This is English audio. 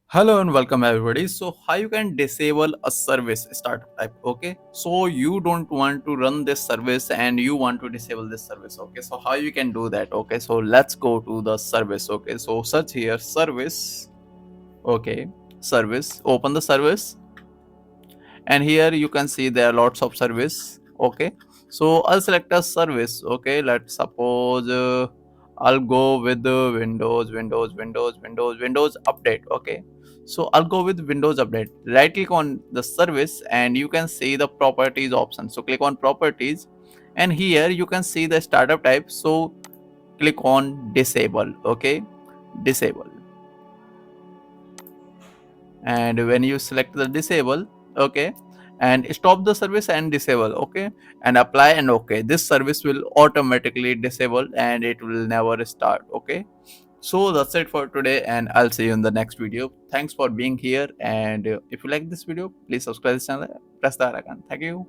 Hello and welcome everybody. So how you can disable a service startup type? Okay, so you don't want to run this service and you want to disable this service. Okay, so how you can do that? Okay, so let's go to the service. Okay, so search here service. Okay, service, open the service, and here you can see there are lots of service. Okay, so I'll select a service. Okay, let's suppose I'll go with the Windows update. Okay, so I'll go with Windows update. Right click on the service and you can see the properties option. So click on properties, and here you can see the startup type. So click on disable. Okay, disable, and when you select the disable, okay, and stop the service and disable, okay, and apply and okay, this service will automatically disable and it will never start. Okay, so that's it for today, and I'll see you in the next video. Thanks for being here, and if you like this video, please subscribe this channel, press the icon. Thank you.